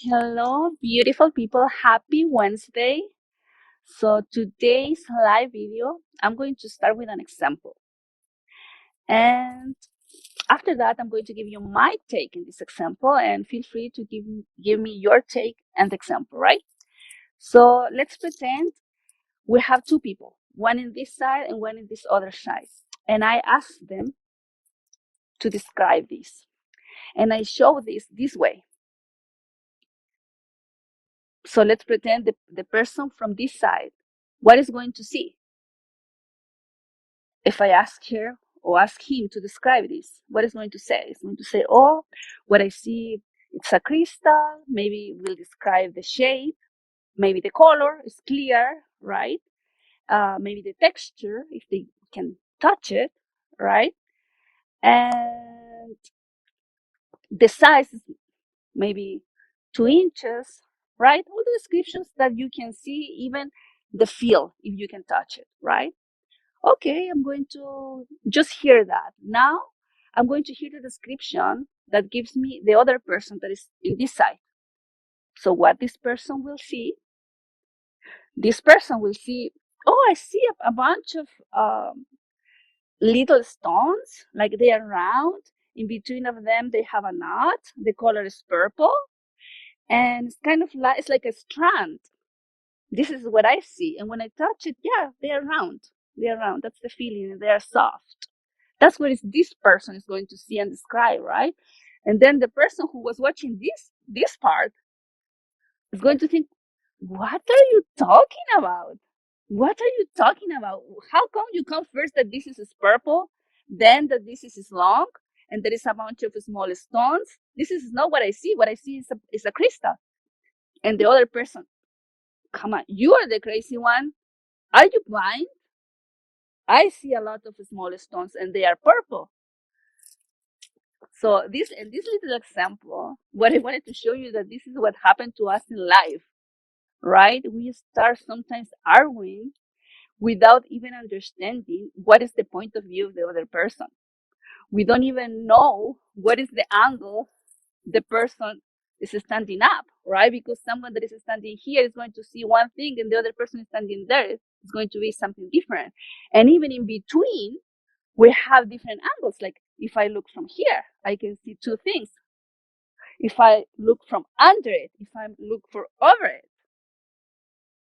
Hello, beautiful people. Happy Wednesday. So, today's live video, I'm going to start with an example. And after that, I'm going to give you my take in this example, and feel free to give me your take and example, right? So, let's pretend we have two people, one in this side and one in this other side. And I ask them to describe this. And I show this way. So, let's pretend the person from this side, what is going to see? If I ask her or ask him to describe this, what is going to say? It's going to say, oh, what I see, it's a crystal. Maybe we'll describe the shape. Maybe the color is clear, right? Maybe the texture, if they can touch it, right? And the size is maybe 2 inches, right? All the descriptions that you can see, even the feel, if you can touch it, right? Okay, I'm going to just hear that. Now I'm going to hear the description that gives me the other person that is in this side. So what this person will see, oh, I see a bunch of little stones, like they are round. In between of them, they have a knot. The color is purple. And it's kind of like, it's like a strand. This is what I see. And when I touch it, yeah, they are round. They are round. That's the feeling. They are soft. That's what is this person is going to see and describe, right? And then the person who was watching this part is going to think, what are you talking about? What are you talking about? How come you come first that this is purple, then that this is long, and there is a bunch of small stones? This is not what I see. What I see is a crystal. And the other person, come on, you are the crazy one. Are you blind? I see a lot of small stones and they are purple. So this in this little example, what I wanted to show you that this is what happened to us in life, right? We start sometimes arguing without even understanding what is the point of view of the other person. We don't even know what is the angle the person is standing up, right? Because someone that is standing here is going to see one thing and the other person is standing there is going to be something different. And even in between, we have different angles. Like if I look from here, I can see two things. If I look from under it, if I look for over it,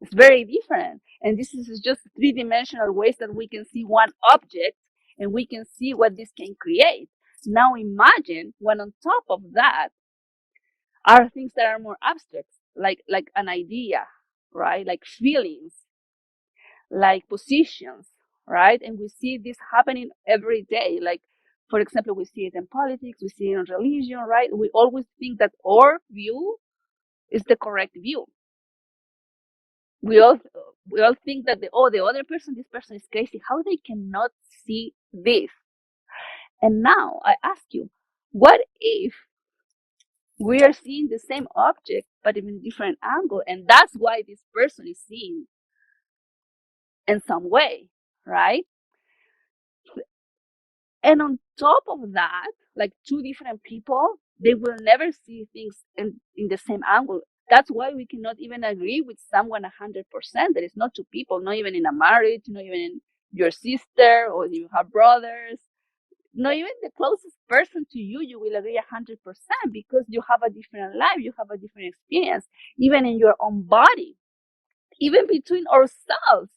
it's very different. And this is just three-dimensional ways that we can see one object and we can see what this can create. Now imagine when on top of that are things that are more abstract, like an idea, right? Like feelings, like positions, right? And we see this happening every day. Like, for example, we see it in politics, we see it in religion, right? We always think that our view is the correct view. We all we all think that the other person, this person is crazy. How they cannot see this? And now I ask you, what if we are seeing the same object but in a different angle, and that's why this person is seeing in some way, right? And on top of that, like two different people, they will never see things in the same angle. That's why we cannot even agree with someone 100%. That is not two people, not even in a marriage, not even in your sister or you have brothers, not even the closest person to you, you will agree 100% because you have a different life, you have a different experience, even in your own body, even between ourselves.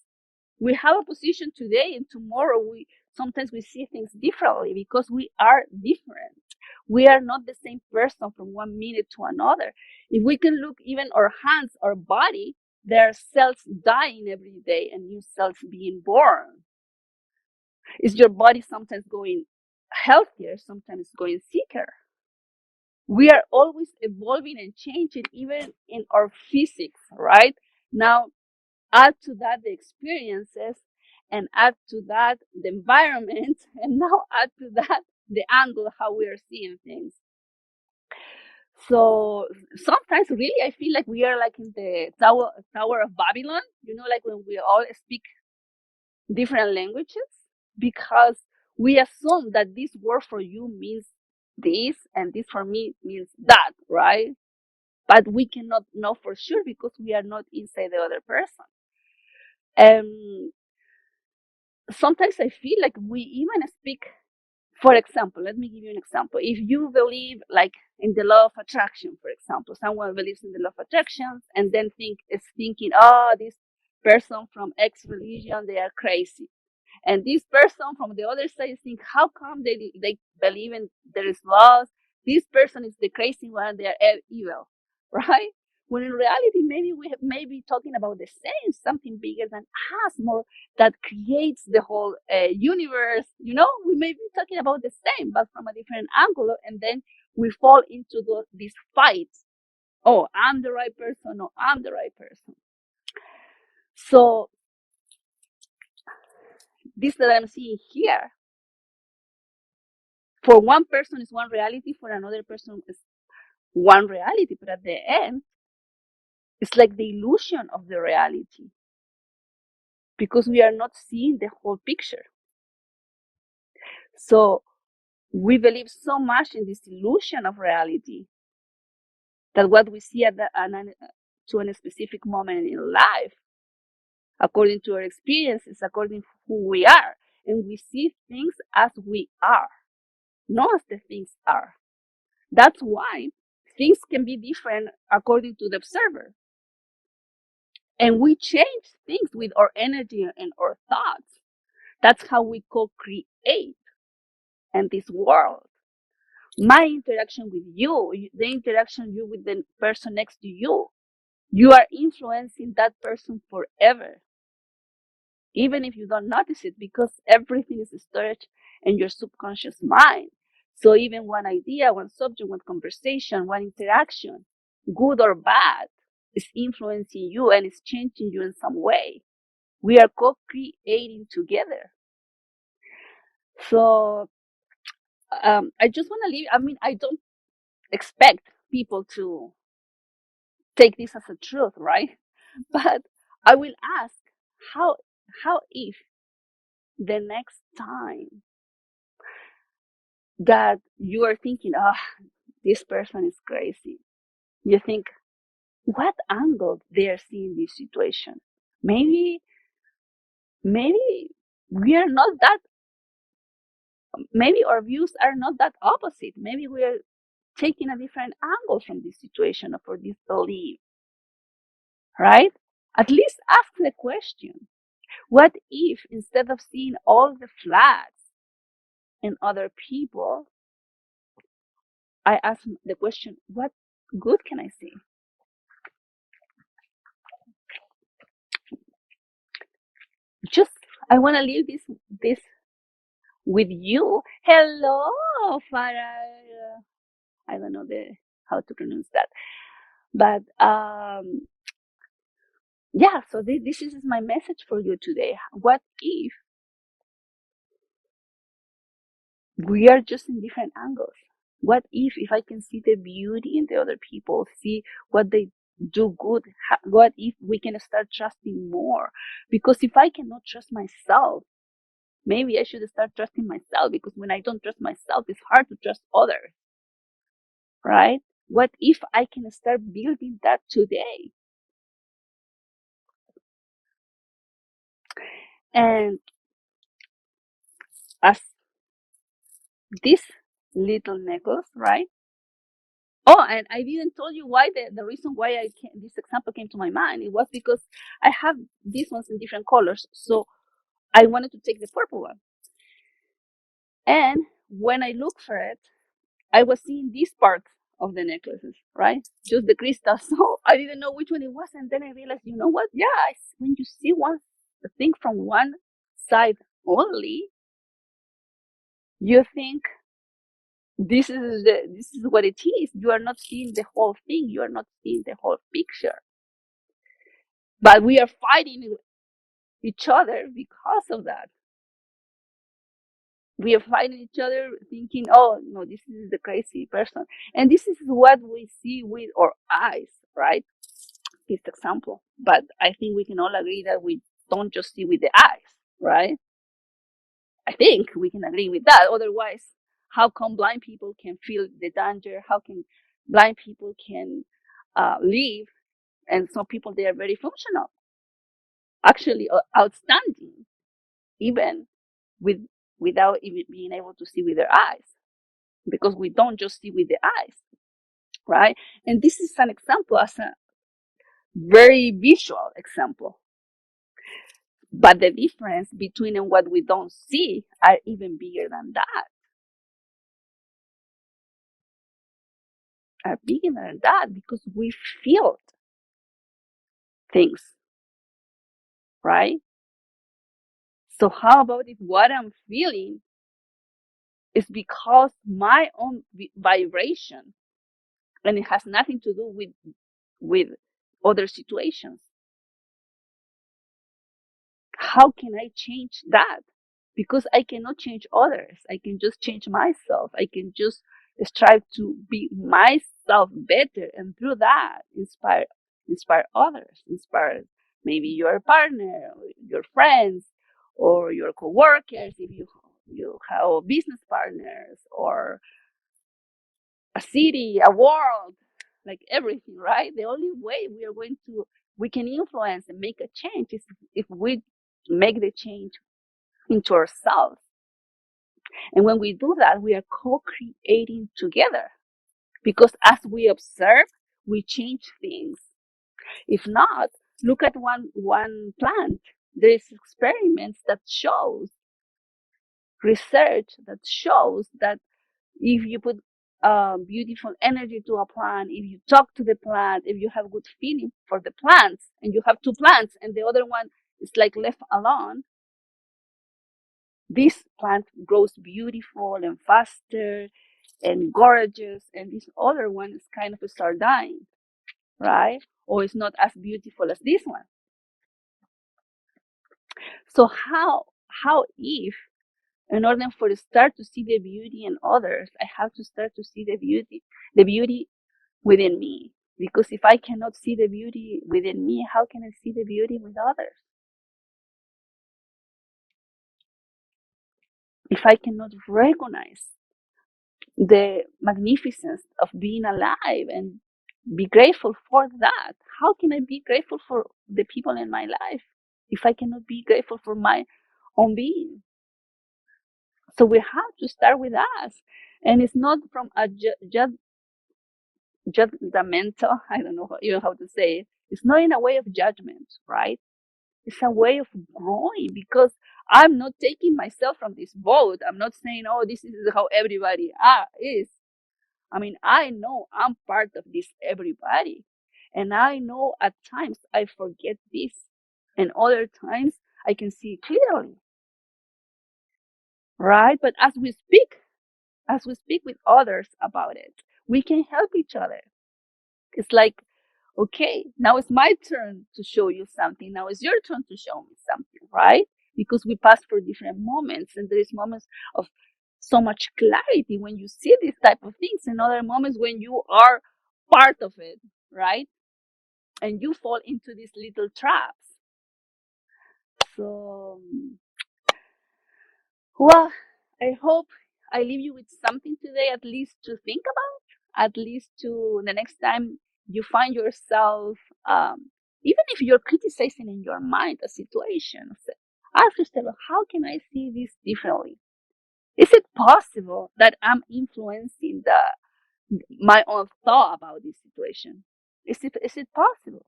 We have a position today and tomorrow we sometimes we see things differently because we are different. We are not the same person from 1 minute to another. If we can look even our hands, our body, there are cells dying every day and new cells being born. Is your body sometimes going healthier, sometimes going sicker? We are always evolving and changing even in our physics, right? Now add to that the experiences and add to that the environment and now add to that the angle how we are seeing things. So sometimes really I feel like we are like in the tower of Babylon, like when we all speak different languages, because we assume that this word for you means this and this for me means that, right? but we cannot know for sure because we are not inside the other person. And sometimes I feel like we even speak. For example, let me give you an example. If you believe like in the law of attraction, for example, someone believes in the law of attraction and then is thinking, oh, this person from X religion, they are crazy. And this person from the other side think, how come they believe in there is laws? This person is the crazy one, they are evil, right? When in reality, maybe we may be talking about the same, something bigger than us, more that creates the whole universe. You know, we may be talking about the same, but from a different angle. And then we fall into these fights. Oh, I'm the right person. No, I'm the right person. So this that I'm seeing here, for one person is one reality, for another person is one reality, but at the end, it's like the illusion of the reality because we are not seeing the whole picture. So we believe so much in this illusion of reality that what we see to a specific moment in life, according to our experiences, according to who we are, and we see things as we are, not as the things are. That's why things can be different according to the observer. And we change things with our energy and our thoughts. That's how we co-create in this world. My interaction with you, the interaction you with the person next to you, you are influencing that person forever, even if you don't notice it, because everything is stored in your subconscious mind. So even one idea, one subject, one conversation, one interaction, good or bad, is influencing you and is changing you in some way. We are co-creating together. So I just want to leave. I mean, I don't expect people to take this as a truth, right? But I will ask, how how if the next time that you are thinking, oh, this person is crazy, you think, what angle they are seeing this situation? Maybe, maybe we are not that. Maybe our views are not that opposite. Maybe we are taking a different angle from this situation or for this belief, right? At least ask the question. What if instead of seeing all the flaws in other people, I ask the question, what good can I see? Just I want to leave this with you. Hello, Farah. I don't know the how to pronounce that, but yeah. So this is my message for you today. What if we are just in different angles? What if I can see the beauty in the other people, see what they do good? What if we can start trusting more? Because if I cannot trust myself, maybe I should start trusting myself, because when I don't trust myself, it's hard to trust others, right? What if I can start building that today? And as this little necklace, right? Oh, and I didn't tell you why the reason why this example came to my mind. It was because I have these ones in different colors, so I wanted to take the purple one. And when I looked for it, I was seeing this part of the necklaces, right? Just the crystals. So I didn't know which one it was. And then I realized, you know what? Yeah, when you see the thing from one side only, you think this is what it is. You are not seeing the whole thing. You are not seeing the whole picture. But we are fighting each other because of that. We are fighting each other thinking, oh no, this is the crazy person. And this is what we see with our eyes, right? This example. But I think we can all agree that we don't just see with the eyes, right? I think we can agree with that. Otherwise, how come blind people can feel the danger? How can blind people can live, and some people, they are very functional, actually outstanding, even with without even being able to see with their eyes, because we don't just see with the eyes, right? And this is an example, as a very visual example. But the difference between and what we don't see are even bigger than that. Are bigger than that because we feel things, right? So how about if what I'm feeling is because my own vibration, and it has nothing to do with other situations? How can I change that? Because I cannot change others. I can just change myself. I can just strive to be myself better, and through that inspire others, inspire maybe your partner, or your friends, or your coworkers, if you have business partners, or a city, a world, like everything, right? The only way we can influence and make a change is if we make the change into ourselves. And when we do that, we are co-creating together, because as we observe, we change things. If not, look at one plant. There is experiments that shows, research that shows that if you put beautiful energy to a plant, if you talk to the plant, if you have good feeling for the plants, and you have two plants and the other one is like left alone, this plant grows beautiful and faster and gorgeous, and this other one is kind of start dying, right? Or it's not as beautiful as this one. So how if, in order for to start to see the beauty in others, I have to start to see the beauty within me? Because if I cannot see the beauty within me, how can I see the beauty with others? If I cannot recognize the magnificence of being alive and be grateful for that, how can I be grateful for the people in my life if I cannot be grateful for my own being? So we have to start with us. And it's not from a judgmental, I don't know even how to say it. It's not in a way of judgment, right? It's a way of growing, because I'm not taking myself from this boat. I'm not saying, oh, this is how everybody is. I mean, I know I'm part of this everybody. And I know at times I forget this. And other times I can see it clearly, right? But as we speak with others about it, we can help each other. It's like, okay, now it's my turn to show you something. Now it's your turn to show me something, right? Because we pass for different moments, and there is moments of so much clarity when you see these type of things, and other moments when you are part of it, right? And you fall into these little traps. So, well, I hope I leave you with something today, at least to think about, at least to the next time you find yourself, even if you're criticizing in your mind a situation, ask yourself, how can I see this differently? Is it possible that I'm influencing my own thought about this situation? Is it possible?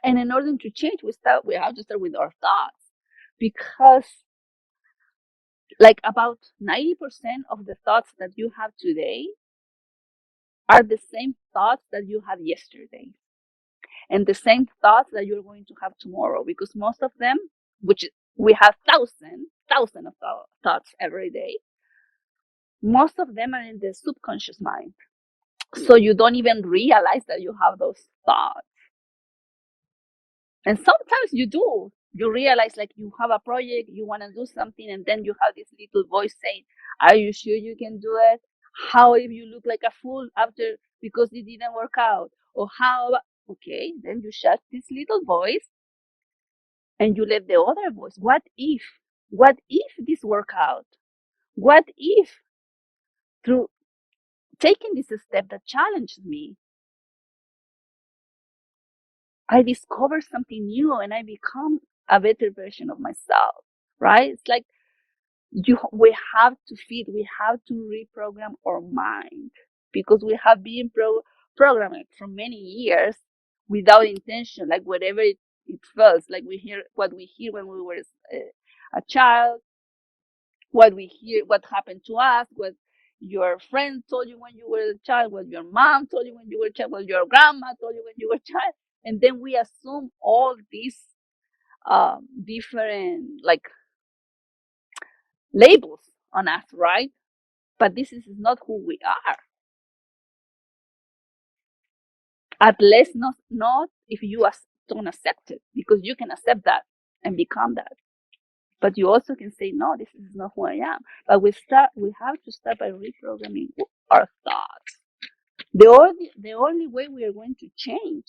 And in order to change, we have to start with our thoughts, because like about 90% of the thoughts that you have today are the same thoughts that you had yesterday, and the same thoughts that you're going to have tomorrow, because most of them, which we have thousands of thoughts every day, most of them are in the subconscious mind. So you don't even realize that you have those thoughts. And sometimes you do. You realize, like, you have a project, you want to do something, and then you have this little voice saying, are you sure you can do it? How if you look like a fool after because it didn't work out? Or okay, then you shut this little voice and you let the other voice. What if? What if this work out? What if through taking this step that challenged me, I discover something new and I become a better version of myself, right? It's like we have to feed, we have to reprogram our mind because we have been programmed for many years without intention, like whatever it feels like we hear what we hear when we were a child, what we hear, what happened to us, what your friend told you when you were a child, what your mom told you when you were a child, what your grandma told you when you were a child. And then we assume all these different like labels on us, right? But this is not who we are. At least not if you don't accept it, because you can accept that and become that. But you also can say, no, this is not who I am. But we have to start by reprogramming our thoughts. The only way we are going to change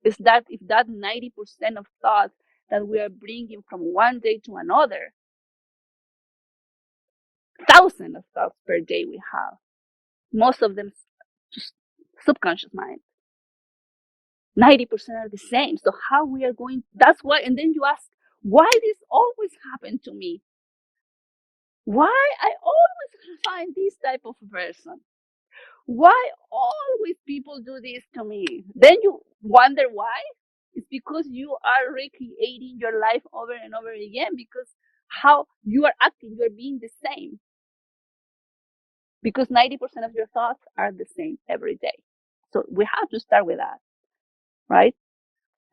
is that if that 90% of thoughts that we are bringing from one day to another, thousands of thoughts per day we have, most of them just subconscious mind. 90% are the same. So how we are going, that's why, and then you ask, why this always happened to me? Why I always find this type of person? Why always people do this to me? Then you wonder why? It's because you are recreating your life over and over again because how you are acting, you're being the same. Because 90% of your thoughts are the same every day. So we have to start with that, right?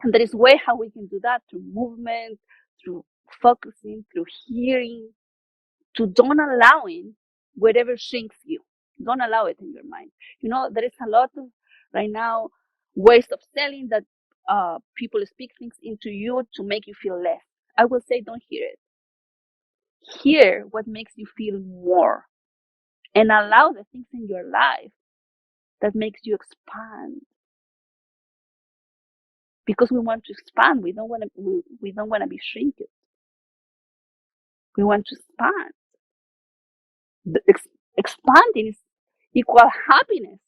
And there is way how we can do that through movement, through focusing, through hearing, to don't allowing whatever shrinks you. Don't allow it in your mind. There is a lot of right now ways of selling that people speak things into you to make you feel less. I will say don't hear it. Hear what makes you feel more and allow the things in your life that makes you expand. Because we want to expand. We don't want to be shrinking. We want to expand. Expanding is equal happiness.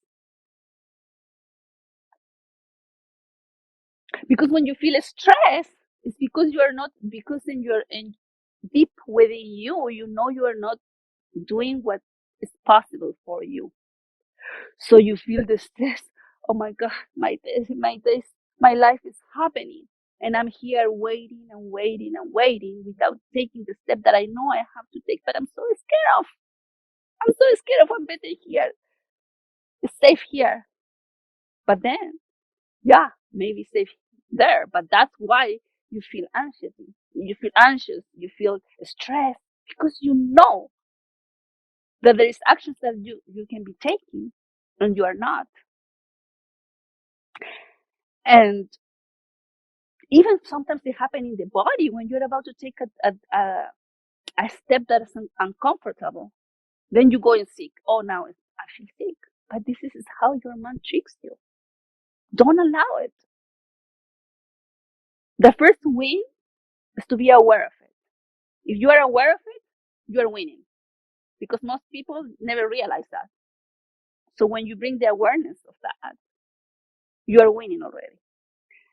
Because when you feel stress, it's because you are not, because in deep within you, you are not doing what is possible for you. So you feel the stress. Oh my God, my life is happening. And I'm here waiting and waiting and waiting without taking the step that I know I have to take, but I'm so scared of. I'm so scared of. I'm better here. It's safe here. But then, yeah, maybe safe there, but that's why you feel anxious. You feel stressed because you know that there is actions that you can be taking and you are not. And even sometimes they happen in the body when you're about to take a step that is uncomfortable. Then you go and seek. Oh, now I feel sick. But this is how your mind tricks you. Don't allow it. The first win is to be aware of it. If you are aware of it, you are winning. Because most people never realize that. So when you bring the awareness of that, you are winning already.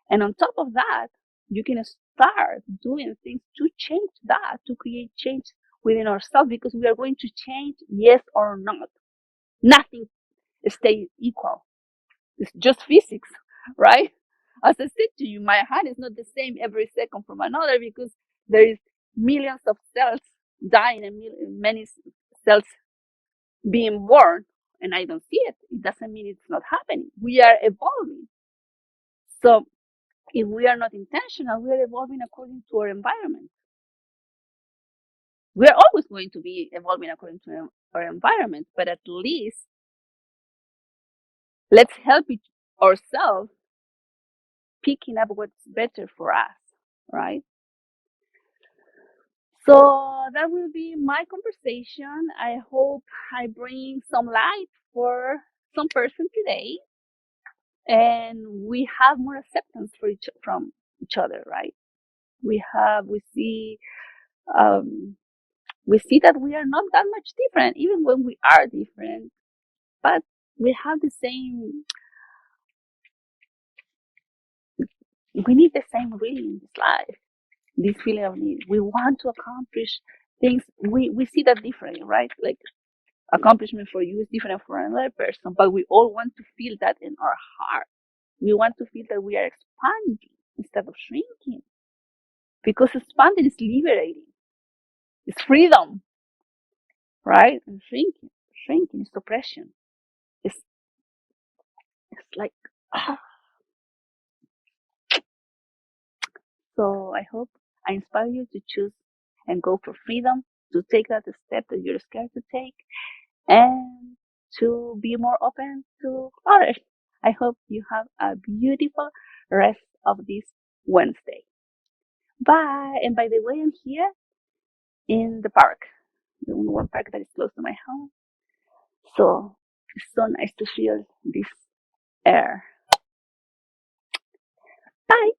And on top of that, you can start doing things to change that, to create change within ourselves because we are going to change, yes or not. Nothing stays equal. It's just physics, right? As I said to you, my hand is not the same every second from another because there is millions of cells dying and many cells being born and I don't see it. It doesn't mean it's not happening. We are evolving. So if we are not intentional, we are evolving according to our environment. We are always going to be evolving according to our environment, but at least let's help ourselves picking up what's better for us, right? So that will be my conversation. I hope I bring some light for some person today and we have more acceptance from each other, right? We see um, we see that we are not that much different, even when we are different. But we have the same, we need the same really in this life. This feeling of need. We want to accomplish things. We see that differently, right? Like accomplishment for you is different for another person, but we all want to feel that in our heart. We want to feel that we are expanding instead of shrinking, because expanding is liberating. It's freedom, right? And shrinking is oppression. It's it's like so. I hope I inspire you to choose and go for freedom, to take that step that you're scared to take, and to be more open to others. I hope you have a beautiful rest of this Wednesday. Bye. And by the way, I'm here in the park, the one park that is close to my home. So it's so nice to feel this air. Bye.